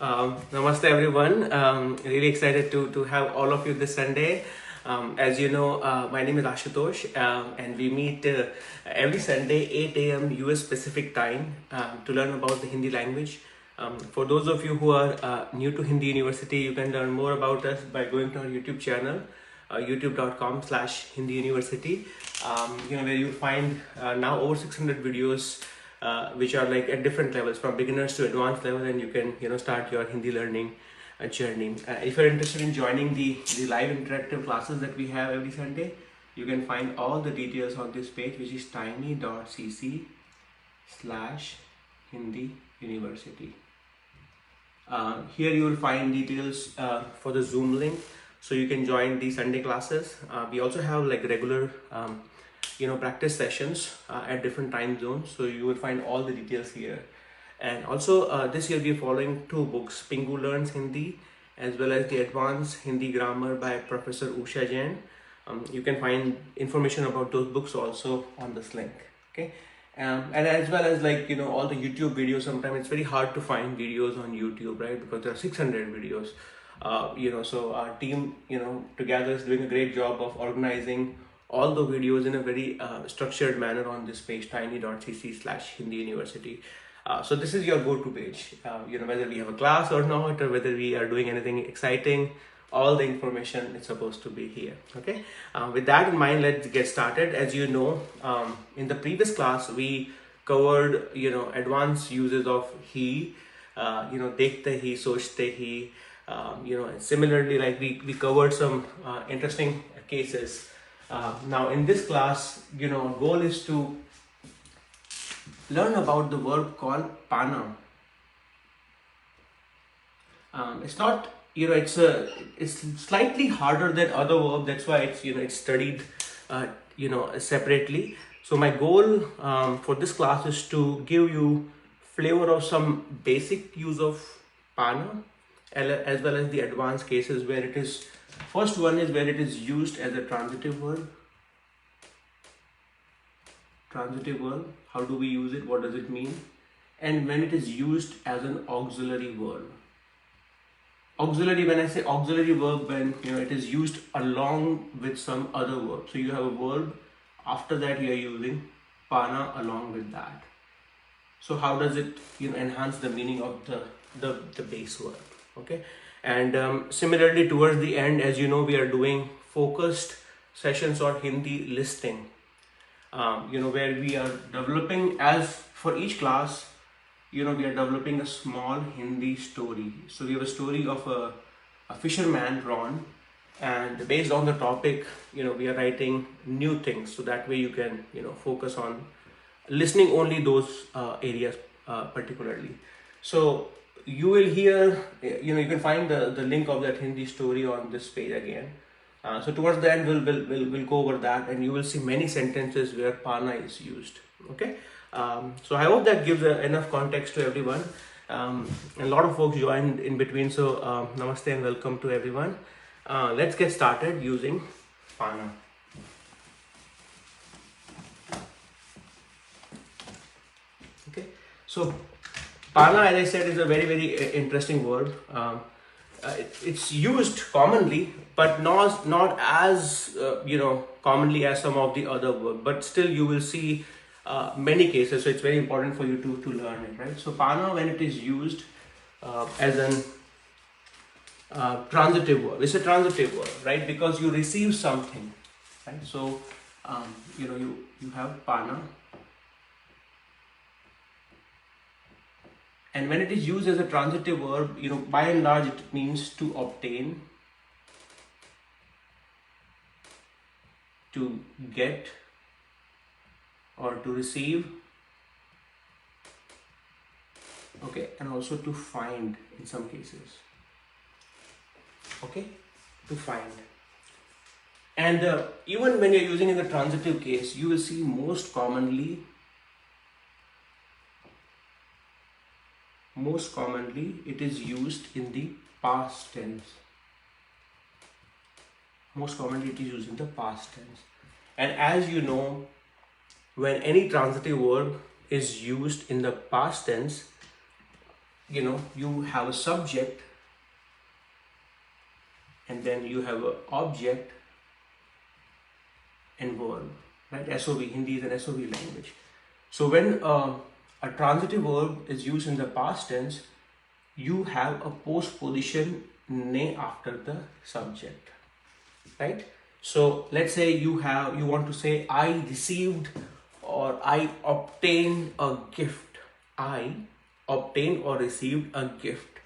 Namaste everyone. Really excited to have all of you this Sunday. As you know, my name is Ashutosh and we meet every Sunday 8 a.m. US Pacific time to learn about the Hindi language. For those of you who are new to Hindi University, you can learn more about us by going to our YouTube channel, youtube.com/Hindi University, where you'll find now over 600 videos which are like at different levels from beginners to advanced level, and you can start your Hindi learning journey. If you're interested in joining the live interactive classes that we have every Sunday, you can find all the details on this page, which is tiny.cc/Hindi University. Here you will find details for the Zoom link, so you can join the Sunday classes. We also have like regular practice sessions at different time zones, so you will find all the details here. And also this year we are following two books, Pingu Learns Hindi as well as the Advanced Hindi Grammar by Professor Usha Jain. You can find information about those books also on this link. Okay. And as well as all the YouTube videos. Sometimes it's very hard to find videos on YouTube, right? Because there are 600 videos. So our team together is doing a great job of organizing all the videos in a very structured manner on this page, tiny.cc/Hindi University. So this is your go-to page. Whether we have a class or not, or whether we are doing anything exciting, all the information is supposed to be here. Okay. With that in mind, let's get started. As you know, in the previous class we covered advanced uses of he, dekhte hi, sochte hi. Similarly, like we covered some interesting cases. Now in this class, goal is to learn about the verb called Pana. It's not, it's slightly harder than other verb. That's why it's studied, separately. So my goal for this class is to give you flavor of some basic use of Pana, as well as the advanced cases where it is. First one is where it is used as a transitive verb. Transitive verb, how do we use it? What does it mean? And when it is used as an auxiliary verb. Auxiliary, when I say auxiliary verb, when it is used along with some other verb. So you have a verb, after that you are using Pana along with that. So how does it enhance the meaning of the base verb? Okay. And similarly, towards the end, as you know, we are doing focused sessions or Hindi listening, where we are developing, as for each class, we are developing a small Hindi story. So we have a story of a fisherman, Ron, and based on the topic, we are writing new things. So that way you can, focus on listening only those areas particularly. So you will hear, you can find the link of that Hindi story on this page again. So towards the end, we'll go over that, and you will see many sentences where Pana is used. Okay. So I hope that gives enough context to everyone. A lot of folks joined in between, so namaste and welcome to everyone. Let's get started using Pana. Okay. So Pana, as I said, is a very, very interesting word. It's used commonly, but not as commonly as some of the other verbs. But still, you will see many cases. So it's very important for you to learn it, right? So Pana, when it is used as an transitive verb, it's a transitive verb, right? Because you receive something, right? So you have Pana. And when it is used as a transitive verb, by and large, it means to obtain, to get, or to receive. Okay, and also to find in some cases. Okay, to find. And even when you're using in the transitive case, you will see most commonly it is used in the past tense. Most commonly it is used in the past tense. And as you know, when any transitive verb is used in the past tense, you have a subject and then you have an object and verb, right? SOV, Hindi is an SOV language. So when a transitive verb is used in the past tense, you have a postposition ne after the subject, right? So let's say you want to say I received or I obtained a gift. I obtained or received a gift,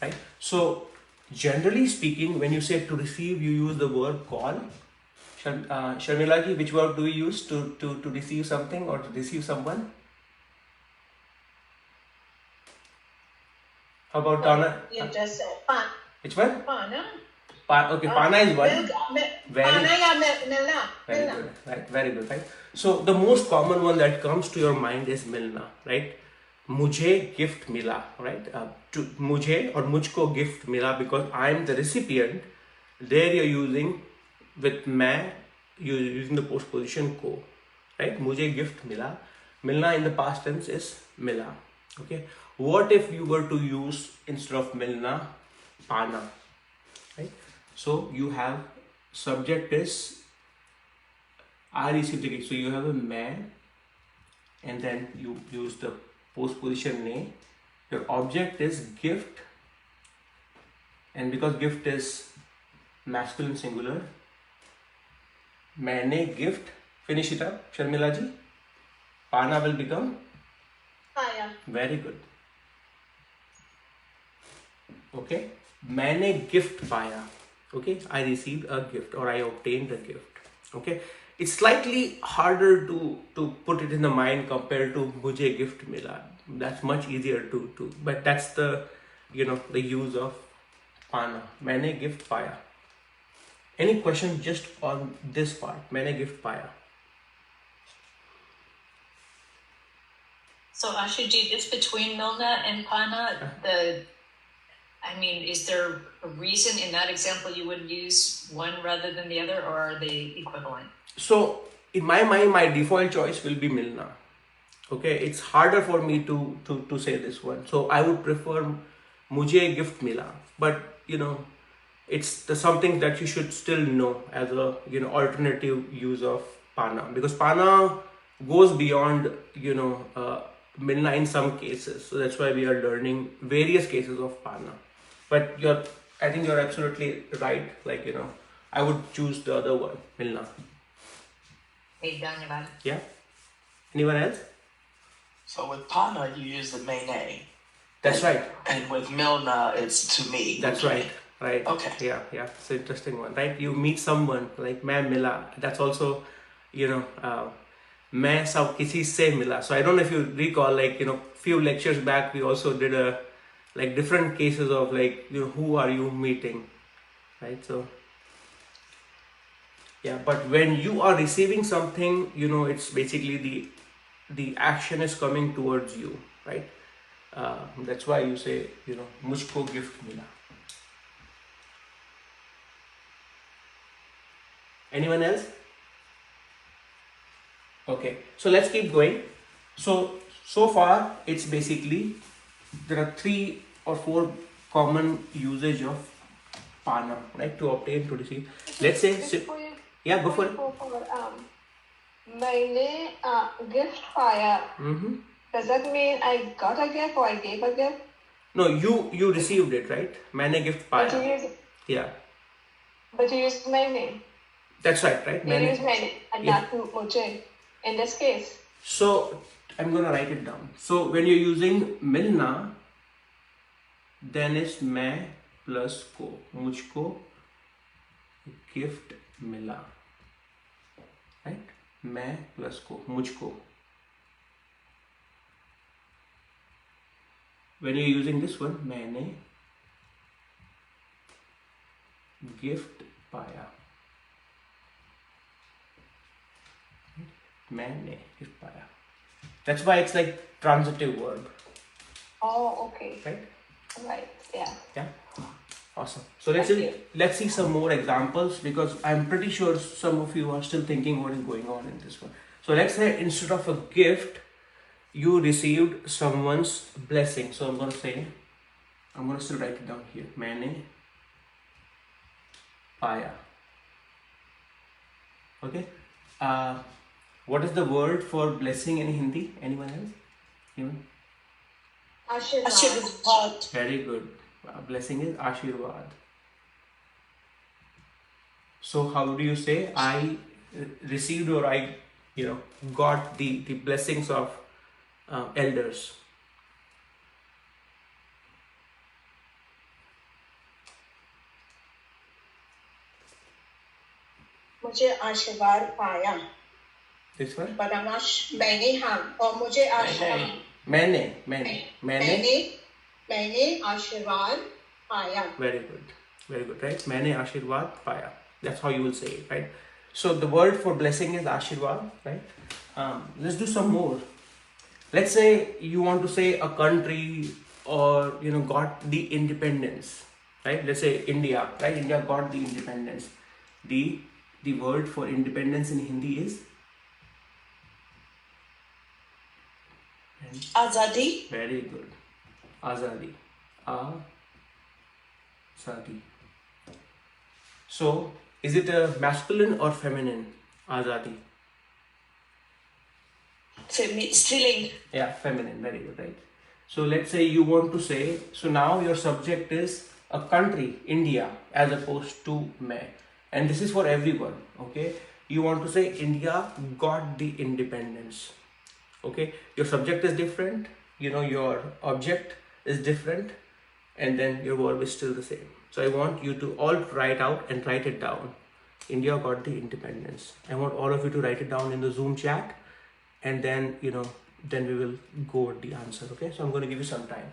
right? So generally speaking, when you say to receive, you use the verb call. Sharmila ji, which verb do we use to receive something or to receive someone? How about Donna? You just said Pana. Which one? Pana. Okay, Pana is one. Pana ya milna. Very good, right? Very good, right? So the most common one that comes to your mind is milna, right? Mujhe gift mila, right? Mujhe or mujhko gift mila, because I am the recipient. There you're using with main, you're using the postposition ko, right? Mujhe gift mila. Milna in the past tense is mila. Okay. What if you were to use instead of milna, pana, right? So you have subject is I received the gift. So you have a man, and then you use the postposition ne. Your object is gift, and because gift is masculine singular, maine gift. Finish it up, Sharmila ji. Pana will become Paaya. very good. Okay, maine gift paaya. Okay, I received a gift or I obtained a gift. Okay, it's slightly harder to put it in the mind compared to mujhe gift mila. That's much easier to but that's the the use of pana. Maine gift paaya. Any question just on this part? Maine gift paaya. So Ashu Ji, it's between milna and pana. Is there a reason in that example you would use one rather than the other, or are they equivalent? So in my mind, my default choice will be milna. Okay, it's harder for me to say this one. So I would prefer mujhe gift mila. But it's something that you should still know as a alternative use of pana, because pana goes beyond milna in some cases. So that's why we are learning various cases of pana. But I think you're absolutely right. I would choose the other one, milna. Yeah. Anyone else? So with pana, you use the maine. That's right. And with milna, it's to me. That's right. Right. Okay. Yeah. It's an interesting one, right? You meet someone like main mila. That's also, main sab kisi se mila. So I don't know if you recall, few lectures back, we also did different cases of who are you meeting, right? So yeah, but when you are receiving something, it's basically the action is coming towards you, right? That's why you say mujhko gift mila. Anyone else? Okay, so let's keep going. So far it's basically there are 3 or 4 common usage of pana, right? To obtain, to receive. Let's say yeah, go for it. Maine gift paaya. Does that mean I got a gift or I gave a gift? No, you received it, right? Maine gift paaya. Yeah. But you used my name. That's right? You use my name and not mujhe in this case. So I'm gonna write it down. So when you're using milna, then it's main plus ko. Mujhko gift mila. Right? Main plus ko. Mujhko. When you're using this one, maine gift paaya. Maine gift paaya. That's why it's like transitive verb. Oh, okay. Right? Yeah. Awesome. So let's see some more examples, because I'm pretty sure some of you are still thinking what is going on in this one. So let's say instead of a gift, you received someone's blessing. So I'm going to say, I'm going to still write it down here. Maine paaya. Okay. What is the word for blessing in Hindi? Anyone else? Anyone? Ashirvad. Very good. Blessing is Ashirvad. So how do you say I received or I, got the blessings of elders? मुझे आशीर्वाद पाया. This one? परामर्श मैंने हाँ और मुझे आशीर्वाद मैंने आशीर्वाद पाया. Very good, right? मैंने आशीर्वाद पाया. That's how you will say it, right? So the word for blessing is Ashirvad, right? Let's do some more. Let's say you want to say a country or got the independence, right? Let's say India, right? India got the independence. The word for independence in Hindi is Azadi. very good. Azadi. Azadi. So is it a masculine or feminine? Azadi. Striling. Yeah, feminine. Very good, right? So let's say you want to say, so now your subject is a country, India, as opposed to मैं. And this is for everyone, okay? You want to say India got the independence, okay? Your subject is different, your object is different, and then your verb is still the same. So I want you to all write out and write it down. India got the independence. I want all of you to write it down in the Zoom chat, and then, then we will go with the answer, okay? So I'm going to give you some time.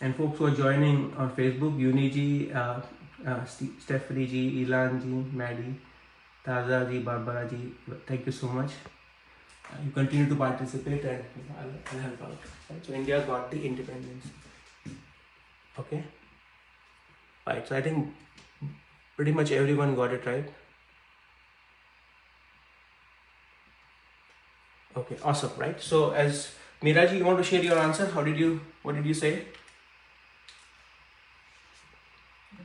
And folks who are joining on Facebook, Uni ji, Stephanie ji, Ilan ji, Maddie, Taza ji, Barbara ji, thank you so much. You continue to participate and I'll help out. Right? So India got the independence. Okay? Right, so I think pretty much everyone got it right. Okay, awesome, right? So as Miraji, you want to share your answer? What did you say?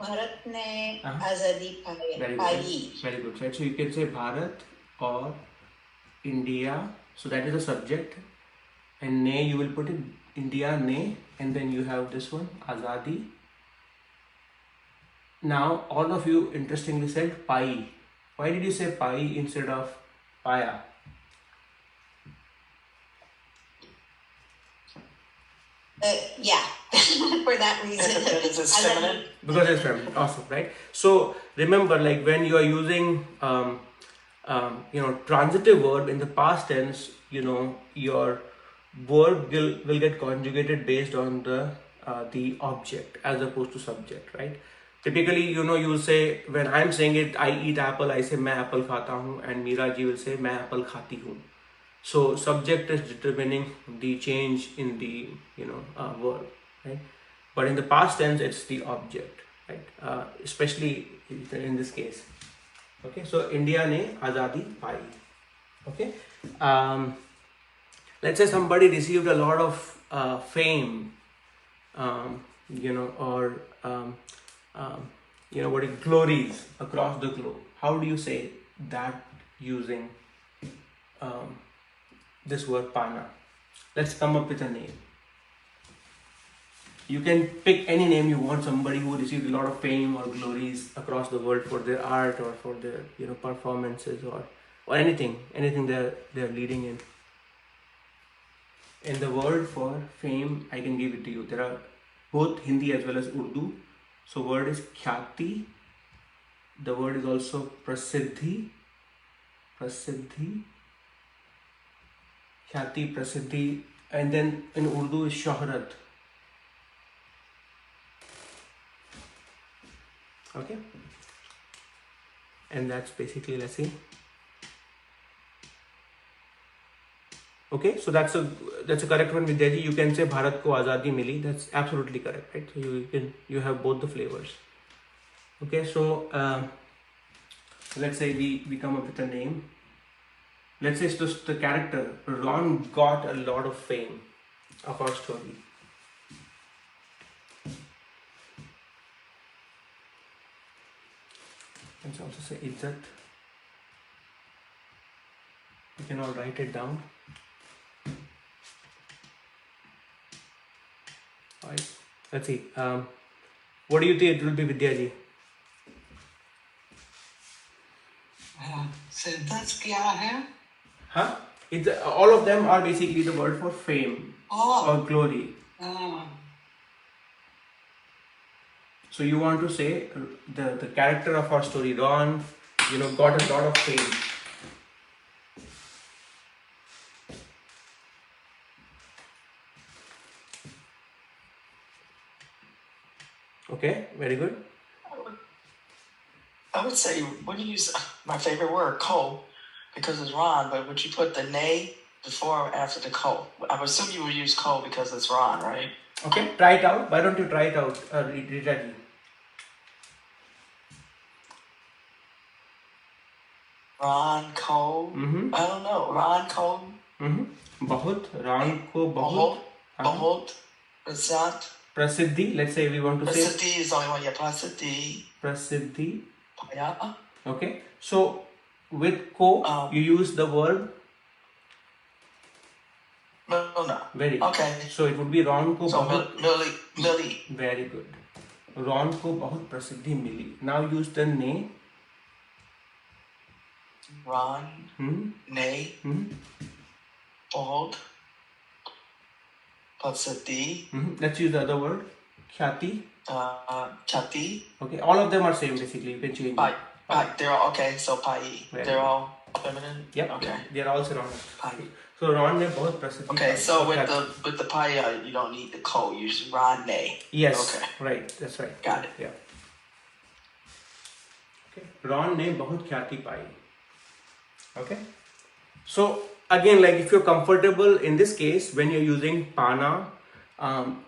Bharat ने आजादी पाई. Very good, right? So you can say Bharat or India. So that is the subject. And ne, you will put it India ne, and then you have this one, Azadi. Now, all of you interestingly said paayi. Why did you say paayi instead of paaya? Yeah, for that reason. Because it's feminine. Because it's feminine. Awesome, right? So remember, like when you are using, transitive verb in the past tense, your verb will get conjugated based on the object as opposed to subject, right? Typically, you will say, when I'm saying it, I eat apple, I say, मैं apple खाता हूँ, and Meera ji will say, मैं apple खाती हूँ. So subject is determining the change in the verb, right? But in the past tense, it's the object, right? Especially in this case. Okay, so India ne azadi pai. Okay, let's say somebody received a lot of fame, glories across the globe. How do you say that using this word pana? Let's come up with a name. You can pick any name you want, somebody who received a lot of fame or glories across the world for their art or for their performances or anything they're leading in. And the word for fame, I can give it to you. There are both Hindi as well as Urdu. So word is khyati. The word is also prasiddhi. Khyati, prasiddhi. And then in Urdu is shohrat. Okay, and that's basically, let's see. Okay, so that's a correct one, Vidyaji. You can say Bharat ko azadi mili. That's absolutely correct, right? So you have both the flavors. Okay, so let's say we come up with a name. Let's say it's just the character. Ron got a lot of fame of our story. Let's also say Izzat. You can all write it down. Right. Let's see. What do you think it will be, Vidyaji? Sentence kya hai? Huh? It's all of them are basically the word for fame or glory. So you want to say the character of our story, Ron, got a lot of fame. Okay, very good. I would say, would you use my favorite word, ko, because it's Ron, but would you put the nay before or after the ko? I would assume you would use ko because it's Ron, right? Okay, try it out. Why don't you try it out, Rita ji? Ron ko. I don't know. Ron ko. Bahut. Ron ko bahut. Bahut. Prasad. Prasiddhi. Let's say we want to say. Prasiddhi is the only one. Yeah, prasiddhi. Prasiddhi. Paaya. Okay. So with ko, you use the verb. No. Very. Okay. So it would be Ron ko so bahut. Mili. Very good. Ron ko bahut prasiddhi mili. Now use the ne. Ron. Ne. Bahut. Prasiddhi. Let's use the other word. Khyati. Chati. Okay. All of them are same basically. You can change it. They're all okay. So paayi. They're all feminine. Yep. Okay. They're all synonymous. Paayi. So Ron ne bahut prasiddhi. Okay. So with the paaya, you don't need the ko. You use Ron ne. Yes. Okay. Right. That's right. Got it. Yeah. Okay. Ron ne bahut khyati paayi. Okay. So again, like if you're comfortable in this case, when you're using pana,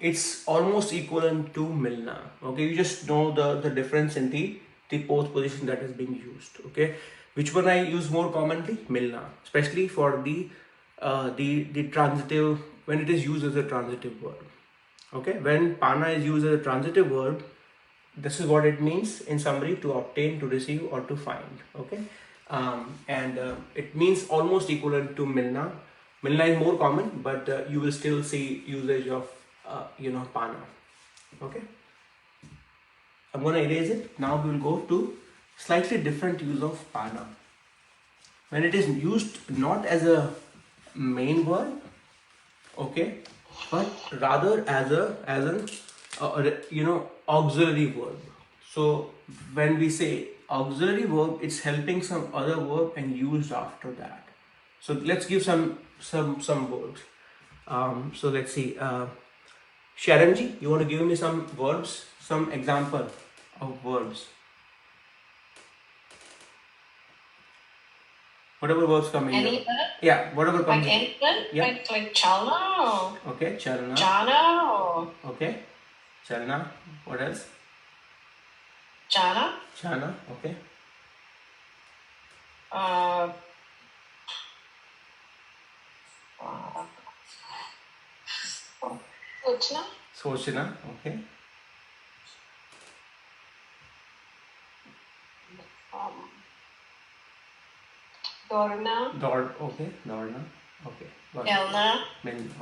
it's almost equivalent to milna. Okay. You just know the difference in the post position that is being used. Okay. Which one I use more commonly? Milna, especially for the transitive, when it is used as a transitive verb. Okay. When pana is used as a transitive verb, this is what it means in summary: to obtain, to receive, or to find. Okay. It means almost equivalent to milna. Milna is more common, but you will still see usage of pana. Okay. I'm going to erase it. Now we will go to slightly different use of pana. When it is used not as a main verb, okay, but rather as an auxiliary verb. So when we say auxiliary verb, it's helping some other verb and used after that. So let's give some verbs. So let's see. Sharonji, you want to give me some verbs, some example of verbs? Whatever verbs come in. Any Yeah, whatever comes. like anything? Yeah. Like chalna. Okay, chalna. Jana. Okay, chalna. What else? Jana. Chana. Okay. Sochna. Sochna. Okay. Dorna. Okay. Dorna. Okay. Elna.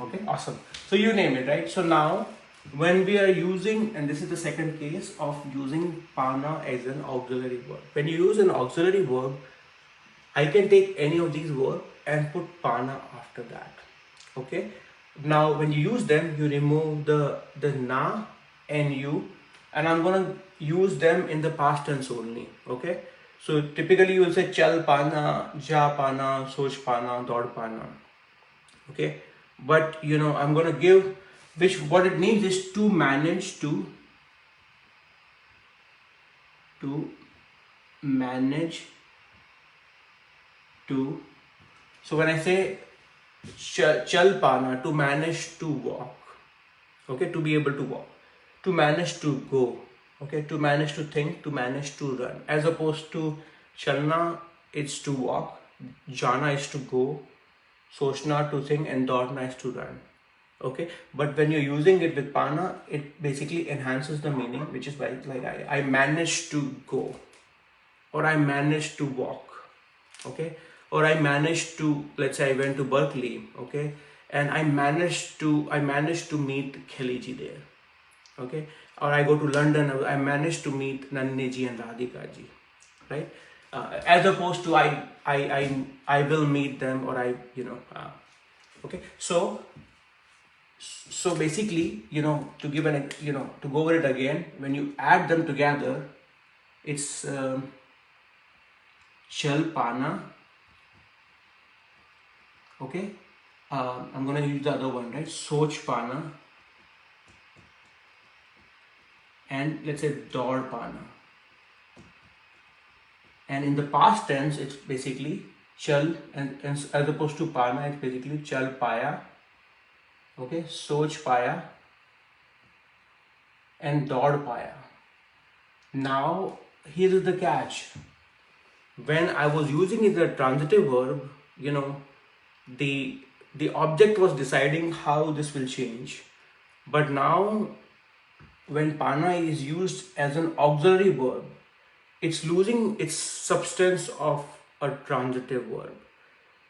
Okay. Awesome. So you name it, right? So now, when we are using, and this is the second case of using pana as an auxiliary verb. When you use an auxiliary verb, I can take any of these verbs and put pana after that. Okay. Now, when you use them, you remove the na and you, and I'm gonna use them in the past tense only. Okay. So typically you will say chal pana, ja pana, soch pana, dod pana. Okay. But I'm gonna give what it means is to manage to so when I say chal pana, to manage to walk, okay, to be able to walk, to manage to go, okay, to manage to think, to manage to run, as opposed to Chalna is to walk, jana is to go, sochna to think, and daudna is to run. Okay, but when you're using it with pana, it basically enhances the meaning, which is like I managed to go, or I managed to walk. Okay, or I managed to, let's say I went to Berkeley, okay, and I managed to meet Kheliji there. Okay, or I go to London, I managed to meet Nandini ji and Radhika ji, right? As opposed to I will meet them, or okay. So basically, to give to go over it again, when you add them together, it's chal, pana. Okay, I'm gonna use the other one, right? Soch, pana, and let's say daud, pana. And in the past tense, it's basically chal, and as opposed to pana, it's basically chal, paaya. Okay, soch, paaya, and daud, paaya. Now, here is the catch. When I was using it as a transitive verb, the object was deciding how this will change. But now, when pana is used as an auxiliary verb, it's losing its substance of a transitive verb.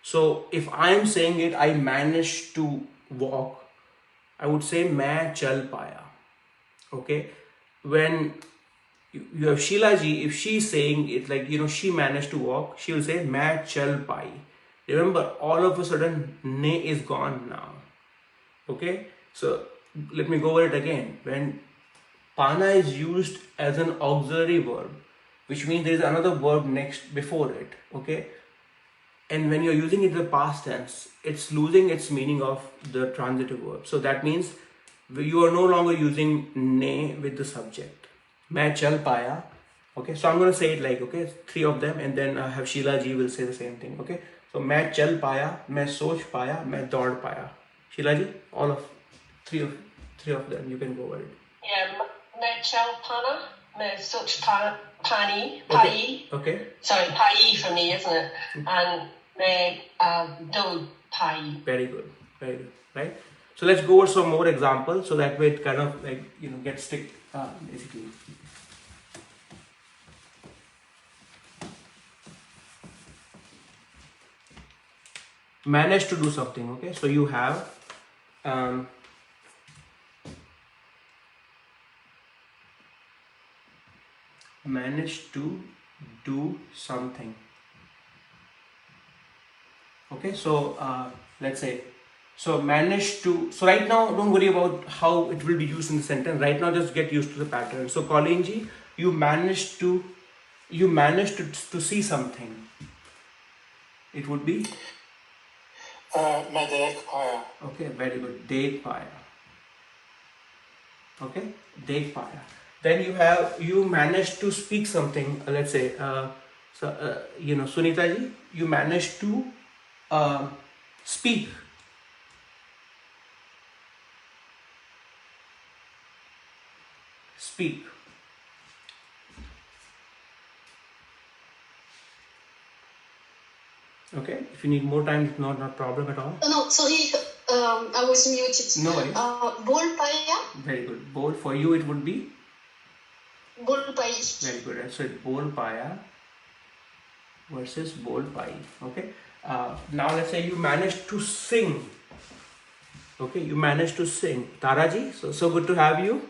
So if I am saying it, I managed to walk, I would say main chal paya. Okay, when you have Sheila ji, if she's saying it like she managed to walk, she will say main chal pai. Remember, all of a sudden ne is gone now. Okay, so let me go over it again. When pana is used as an auxiliary verb, which means there is another verb next before it. Okay, and when you're using it in the past tense, it's losing its meaning of the transitive verb. So that means you are no longer using ne with the subject. Main chal paya. Okay, so I'm going to say it like, okay, three of them, and then I have Sheila ji will say the same thing. Okay, so main chal paya, main soch paya, main daud paya. Sheila ji, all of three of them, you can go over it. Yeah, main chal pana, main soch pani, Okay. paayi. Okay. Sorry, paayi for me, isn't it? And main daud paayi. Very good, right? So let's go over some more examples, so that way it kind of like gets stick basically. Manage to do something. Okay, so you have manage to do something. Okay, so let's say, so manage to, so right now don't worry about how it will be used in the sentence. Right now just get used to the pattern. So Colleen ji, you managed to see something. It would be Medek paya. okay, very good. Dek paya. Okay, dek paya. Then you managed to speak something. Let's say Sunita ji, you managed to speak. Speak. Okay, if you need more time, it's not a problem at all. No, sorry, I was muted. No worries. Bol paya. Very good. Bol, for you it would be? Bol payi. Very good. So it's bol paya versus bol payi. Okay. Now let's say you managed to sing. Okay, you managed to sing. Taraji, so good to have you.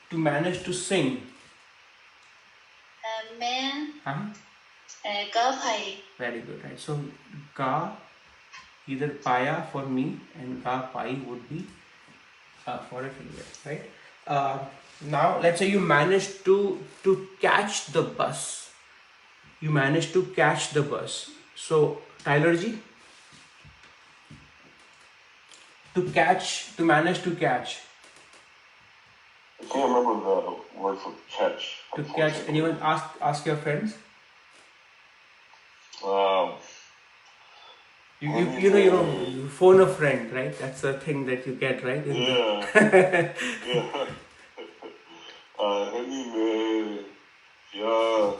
To manage to sing. Man. Huh? Ga pay. Very good, right? So ga, either paya for me, and ga pai would be for a female, right? Now let's say you managed to catch the bus. You managed to catch the bus. So Tyler ji, to manage to catch. I can't remember the word for catch. To catch. Anyone ask your friends? You phone a friend, right? That's the thing that you get, right? Yeah. Yeah. Anyway, yeah.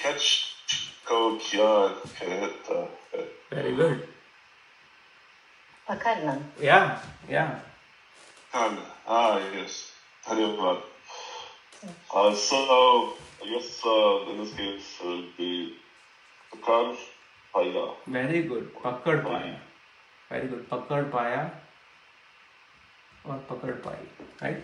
catch, go, kya, kaheta. Very good. Pakarna. Yeah, yeah. Yes. Dhanyavad. So, I guess in this case, it would be pakad, paaya. Very good. Pakkad paaya. Very good. Pakkad paaya or pakkad paayi. Right?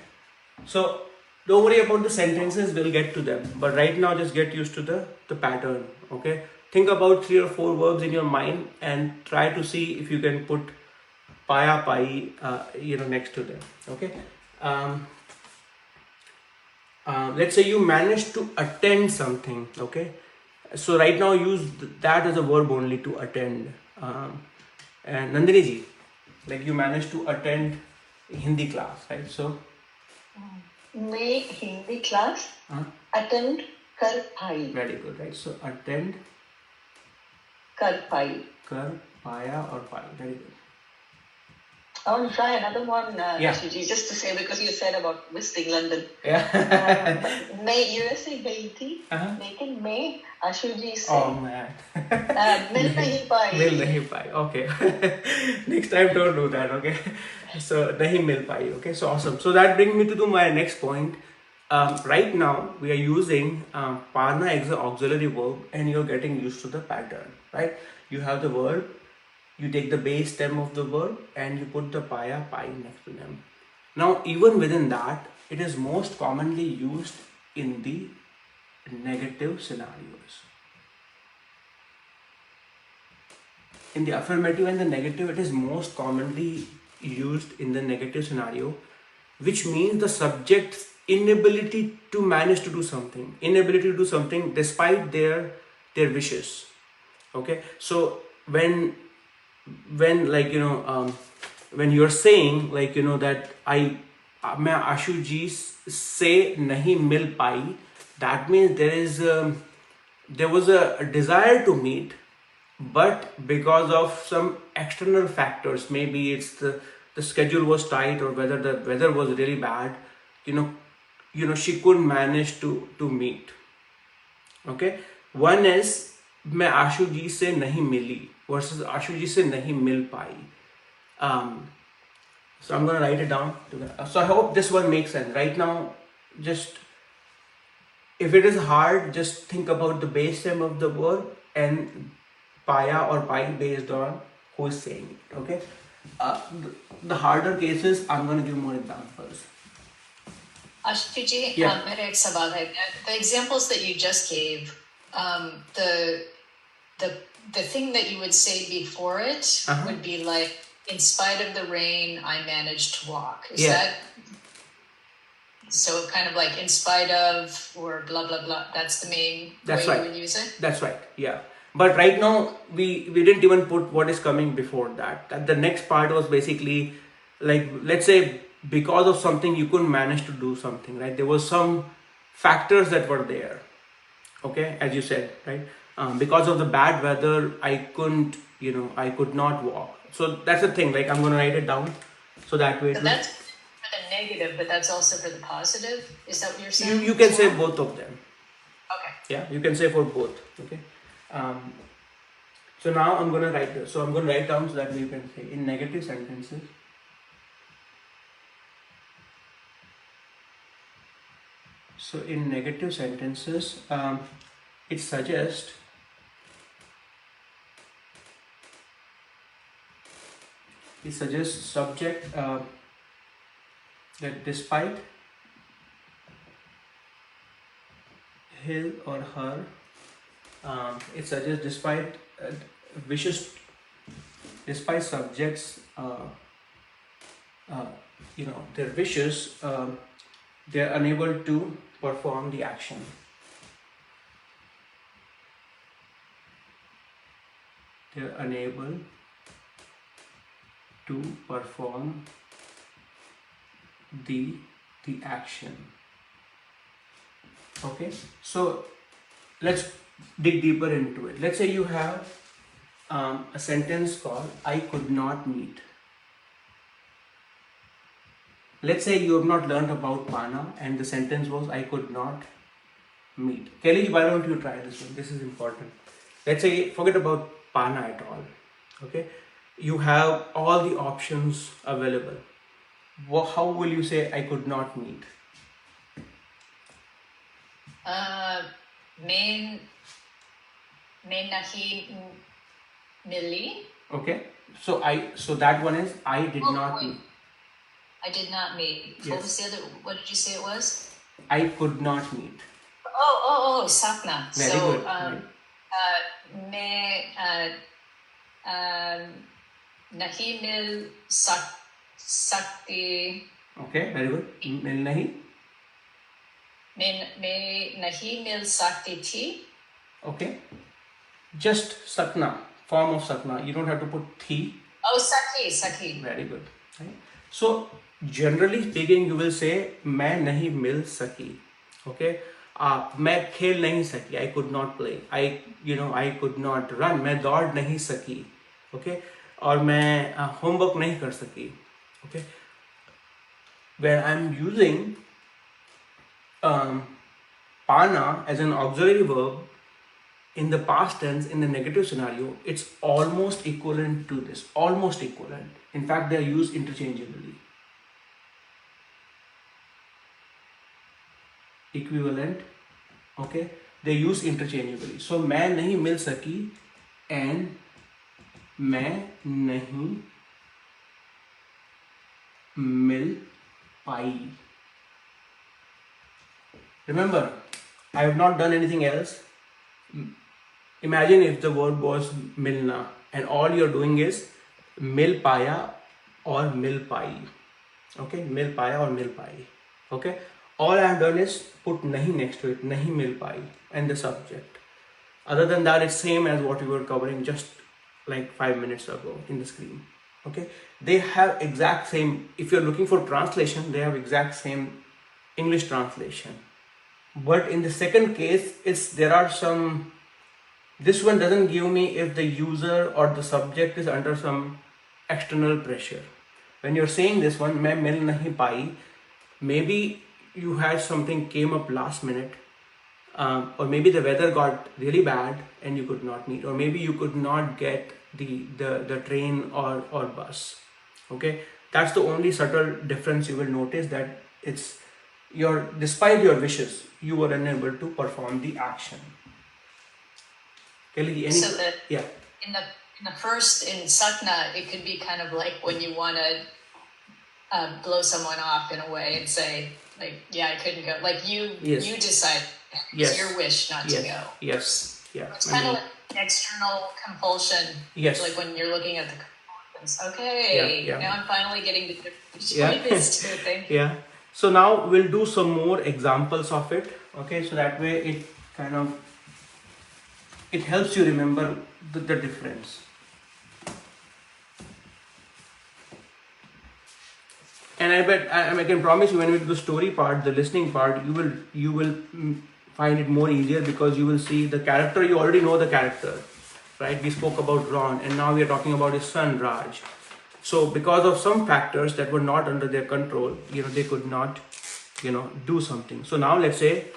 So don't worry about the sentences, we'll get to them. But right now just get used to the pattern. Okay? Think about 3 or 4 verbs in your mind and try to see if you can put paaya paayi next to them. Okay? Let's say you managed to attend something. Okay? So right now use that as a verb only, to attend. And Nandini ji, like you managed to attend Hindi class, right? So मैं Hindi class attend कर पाई. very good, right? So attend, कर पाई. kar, paaya or paayi. Very good. I want to try another one, Yeah. Ashu Ji, just to say, because you said about visiting London. Yeah. मैं USA गई थी, लेकिन मैं आशु जी से Oh man. मिल नहीं पाई. Mil nahi pai. Okay. Next time don't do that. Okay. So nahi mil pai. Okay. So awesome. So that brings me to my next point. Right now we are using PAANA as an auxiliary verb, and you're getting used to the pattern. Right. You have the verb. You take the base stem of the verb and you put the paaya, paayi next to them. Now, even within that, it is most commonly used in the negative scenarios. In the affirmative and the negative, it is most commonly used in the negative scenario, which means the subject's inability to manage to do something, inability to do something despite their wishes. Okay, so when when you're saying that मैं आशु जी से नहीं मिल पाई, that means there was a desire to meet, but because of some external factors, maybe it's the schedule was tight, or whether the weather was really bad, she couldn't manage to meet. Okay, one is मैं आशु जी से नहीं मिली versus आशु जी से नहीं मिल पाई. So I'm going to write it down. So I hope this one makes sense. Right now, just if it is hard, just think about the base stem of the word and paaya or paayi based on who is saying it. Okay. The harder cases, I'm going to give more examples. Ashu Ji, Yeah. मेरा एक सवाल है. The examples that you just gave, the thing that you would say before it would be like, in spite of the rain, I managed to walk. Is that so? Kind of like in spite of, or blah blah blah. That's the main way you would use it. That's right. Yeah. But right now we didn't even put what is coming before that. The next part was basically like, let's say because of something you couldn't manage to do something, right? There was some factors that were there. Okay, as you said, right? Because of the bad weather, I could not walk. So that's the thing. Like, I'm going to write it down so that way. So that's for the negative, but that's also for the positive. Is that what you're saying? You can say both of them. Okay. Yeah, you can say for both. Okay. So now I'm going to write this. So I'm going to write down so that you can say in negative sentences. So in negative sentences, it suggests subject that despite his or her, it suggests despite wishes, despite subjects, their wishes, they are unable to perform the action. They are unable to perform the action. Okay, so let's dig deeper into it. Let's say you have a sentence called I could not meet. Let's say you have not learned about PAANA and the sentence was I could not meet. Kelly, why don't you try this one? This is important. Let's say, forget about pana at all. Okay, you have all the options available. How will you say I could not meet? Main nahi mili. Okay, so that one is I did not meet. I did not meet. Yes. What was the other? What did you say it was? I could not meet. Oh, sakna. Very so, good. nahi mil sakti. Okay, very good. Mil nahi. Me nahi mil sakti thi. Okay. Just sakna, form of sakna. You don't have to put thi. Oh, sakhi. Very good. Right? So generally speaking, you will say मैं नहीं मिल सकी. Okay. मैं खेल नहीं सकी. I could not play. I could not run. मैं दौड़ नहीं सकी. Okay. और मैं homework नहीं कर सकी. Okay. When I'm using pana as an auxiliary verb in the past tense, in the negative scenario, it's almost equivalent to this. Almost equivalent. In fact, they are used interchangeably. Equivalent. Okay. They use interchangeably. So, मैं नहीं मिल सकी and मैं नहीं मिल पाई. Remember, I have not done anything else. Imagine if the verb was milna and all you're doing is mil paaya or mil paayi. Okay, mil paaya or mil paayi. Okay, all I have done is put nahi next to it, nahi mil paayi, and the subject. Other than that, it's same as what we were covering just like 5 minutes ago in the screen. Okay, they have exact same. If you're looking for translation, they have exact same English translation. But in the second case, there are some. This one doesn't give me if the user or the subject is under some external pressure. When you're saying this one, मैं मिल नहीं पाई, maybe you had something came up last minute, or maybe the weather got really bad and you could not meet, or maybe you could not get the train or bus. Okay, that's the only subtle difference you will notice, that it's despite your wishes, you were unable to perform the action. Kelly, So that yeah. in the first, in sakna, it could be kind of like when you want to blow someone off in a way and say, like, yeah, I couldn't go. Like you decide. Yes. It's your wish not to go. Yes. Yeah. It's kind of like an external compulsion. Yes. Like when you're looking at the compulsions. Okay. Yeah. Now I'm finally getting the difference to it. Thank you. Yeah. So now we'll do some more examples of it. Okay. So that way it kind of helps you remember the difference. And I can promise you, when we do the story part, the listening part, you will find it more easier, because you will see the character. You already know the character, right? We spoke about Ron, and now we are talking about his son Raj. So because of some factors that were not under their control, they could not, do something. So now let's say,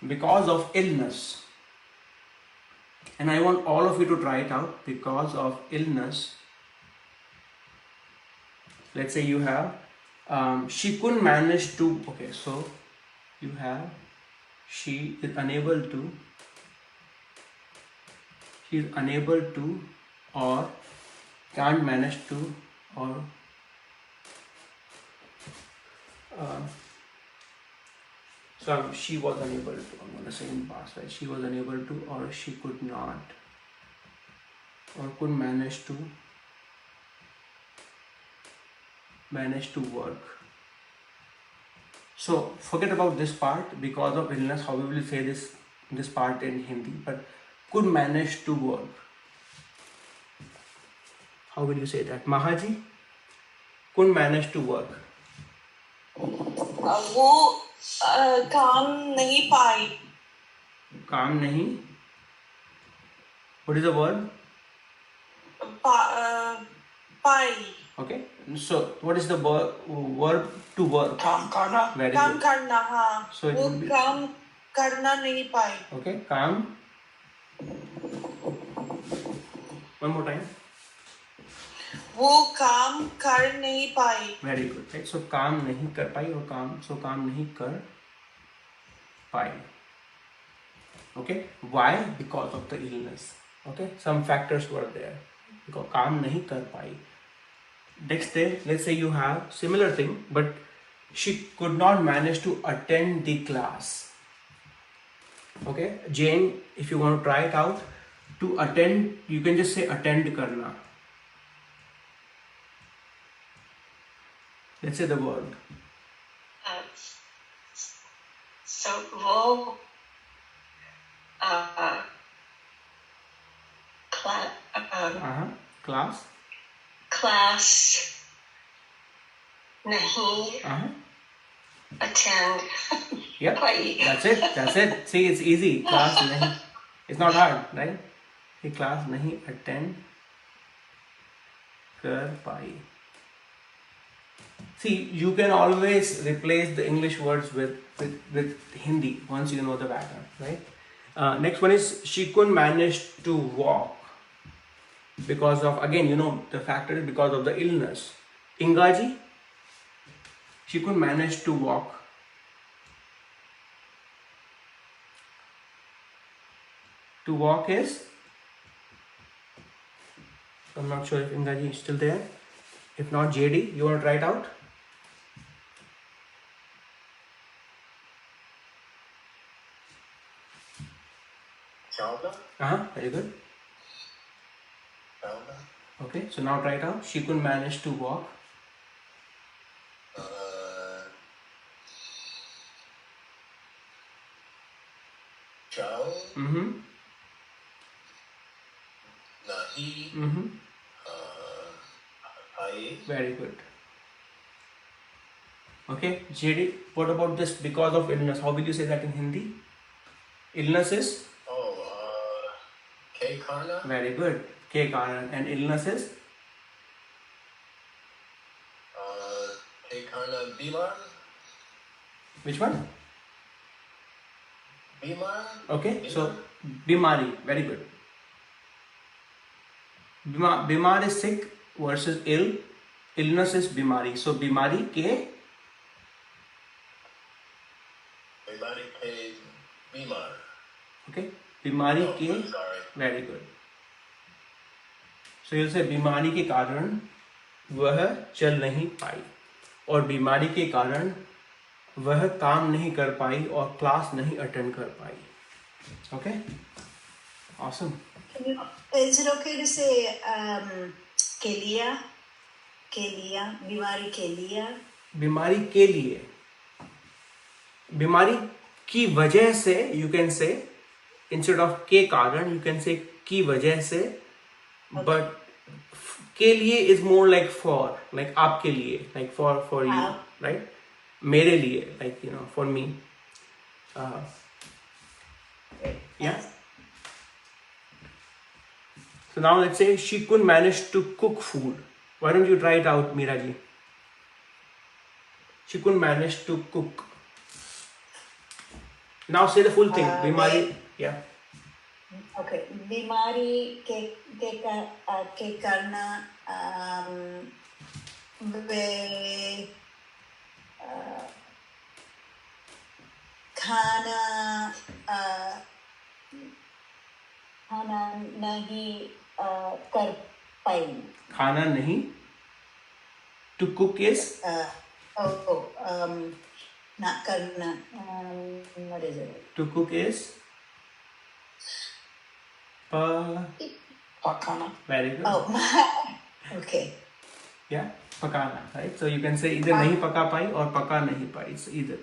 because of illness. And I want all of you to try it out. Because of illness, let's say you have, she couldn't manage to, okay, so you have, she is unable to, or can't manage to, or so she was unable to, I'm going to say in past, right? She was unable to, or she could not, or couldn't manage to work. So forget about this part, because of illness, how we will say this part in Hindi, but could manage to work. How will you say that? Mahaji? Couldn't manage to work. वो काम नहीं पाई. काम नहीं. What is the word? Pi. Okay. So what is the verb to work? काम करना. Very काम good. करना, हाँ. So it वो will be काम करना नहीं पाई. Okay, काम. One more time. वो काम कर नहीं पाई. Very good. Right? So काम नहीं कर पाई और काम नहीं कर पाई. Okay. Why? Because of the illness. Okay. Some factors were there. Because काम नहीं कर पाई. Next day, let's say you have similar thing, but she could not manage to attend the class. Okay, Jane, if you want to try it out, to attend, you can just say attend karna. Let's say the word. So वो Class. Class nahin attend. Yep. Paayi. That's it. See, it's easy. Class nahi. It's not hard, right? He class nahi attend kar pai. See, you can always replace the English words with Hindi once you know the pattern, right? Next one is she couldn't manage to walk because of, again, you know, the factor is because of the illness. Ingaji, she couldn't manage to walk. To walk is, I'm not sure if Ingaji is still there. If not, JD, you want to try it out? Very good. Okay, so now try it out. She couldn't manage to walk. Chal. Nahin. Paayi. Very good. Okay, JD, what about this because of illness? How will you say that in Hindi? Illness is? Kaaran. Very good. Kaaran. And illness is? Kaaran Bimari. Which one? Bimari. Okay, so Bimari. Very good. Bimar is sick versus ill. Illness is Bimari. So Bimari ke? Bimari ke Bimar. Okay. Bimari ke? Sorry. Very good. So you'll say बीमारी के कारण वह चल नहीं पाई और बीमारी के कारण वह काम नहीं कर पाई और क्लास नहीं अटेंड कर पाई. Okay? Awesome. Is it okay to say kelia? Kelia, बीमारी के लिए. बीमारी के लिए. बीमारी की वजह से you can say instead of के कारण you can say की वजह से. Okay. But के लिए is more like for, like आपके लिए, like for you, right? मेरे लिए, like, you know, for me. Yeah. So now let's say she couldn't manage to cook food. Why don't you try it out, Miraji? She couldn't manage to cook. Now say the full thing. Bimari. Yeah. Okay. बीमारी के करना वे खाना नहीं कर पाई. खाना नहीं. To cook is? Not karna. What is it? To cook is? Pakana. Very good. Oh, okay. Yeah, pakana, right? So you can say either nahi paka pai or paka nahi pai. It's either.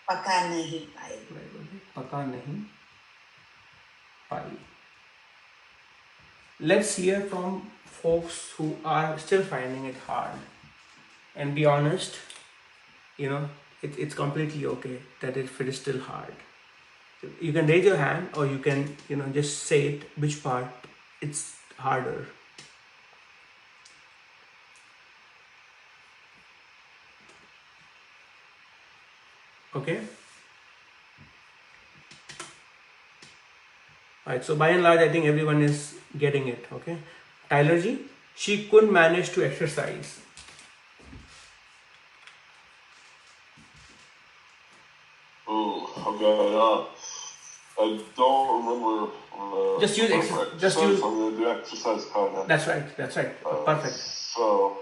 Paka nahi pai. Very good. Paka nahi pai. Let's hear from folks who are still finding it hard. And be honest, you know, it's completely okay that if it is still hard. You can raise your hand or you can, you know, just say it, which part it's harder. Okay. Alright, so by and large, I think everyone is getting it. Okay, Tyler ji, she couldn't manage to exercise. Oh, okay. I don't remember. Just use exercise. I'm gonna do exercise kind of. That's right. That's right. Perfect. So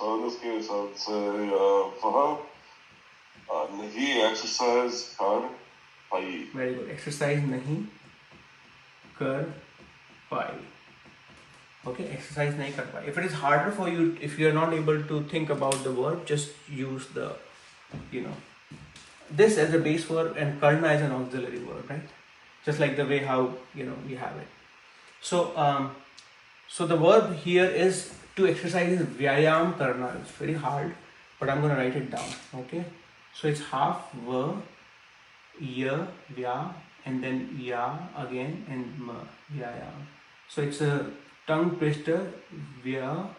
in this case, I would say for her, nahi exercise kar paayi. Very good. Exercise nahi kar paayi. Okay, exercise nahi kar paayi. If it is harder for you, if you are not able to think about the verb, just use the, this as a base verb and karna as an auxiliary verb, right? Just like the way how we have it. So so the verb here is to exercise is vyayam karna. It's very hard, but I'm going to write it down. Okay, so it's half va, ya, vya, and then ya again and ma, vyayam. So it's a tongue twister, vya,